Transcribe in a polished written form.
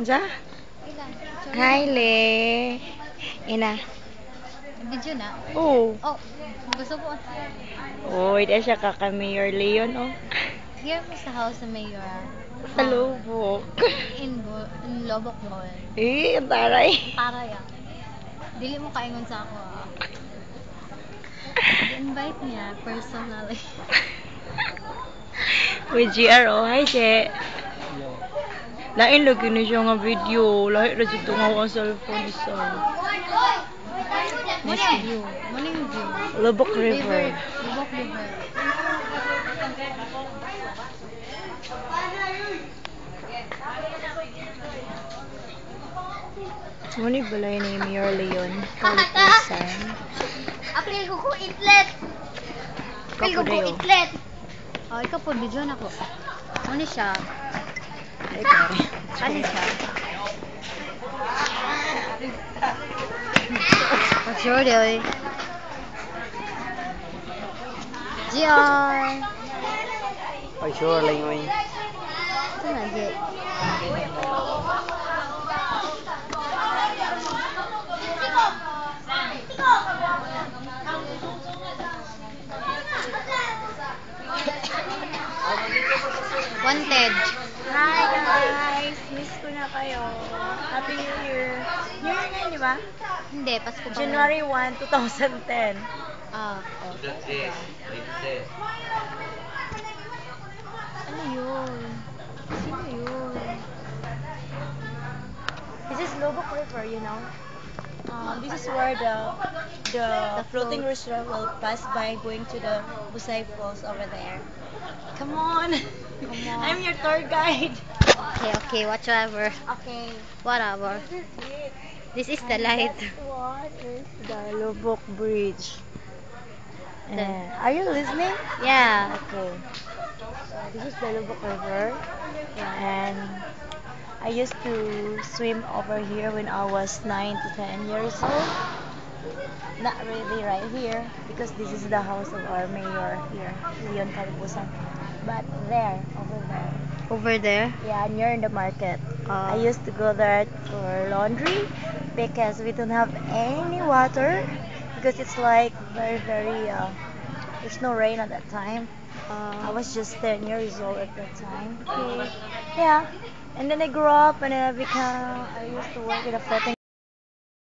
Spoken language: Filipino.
Ja? Hi, Le. Ina. Video na? Oh. Oh, gusto ko. Uy, di siya kaka-Mayor Leon, oh. Here mo sa house sa Mayor. Sa lubok. In Lobok Mall. Ang taray. Para yan. Dili mo kaingon sa ako. I-invite niya personally. With GR, oh. Hi, Je. Lain lagi na siya nga video. Lahi na siya tungaw ang cellphone isa. Nice view. Morning view. Lubok River. Lobok River. Muni balay ni Mayor Leon. Kalipusan. Apil ko itlet. Apil ko Kapudayo. itlet. Oh, ikaw po, video na ko. Ano siya? Ay, pare. Ano siya? What's your day? GR! Ay, sure lang yun. Ito na, G. Wanted. Hi guys! Miss ko na kayo. Happy New Year. New Year ngayon, di ba? Hindi, Pasko pa. January 1, 2010. Ah, okay. Ano yun? Sino yun? This is Lubok River, you know. This is where the floating restaurant will pass by going to the Busay Falls over there. Come on! Come on. I'm your tour guide. Okay, whatever. Okay. Whatever. This is the light. That one is the Lubok Bridge. The- Are you listening? Yeah. Okay. So this is the Lubok River, and I used to swim over here when I was 9 to 10 years old. Not really right here because this is the house of our mayor here, Leon Calipusan. But there, over there. Over there. Yeah, near the market. I Uh, used to go there for laundry because we don't have any water because it's like very there's no rain at that time. I was just 10 years old at that time. okay. Yeah. And then I grew up and then I used to work in a floating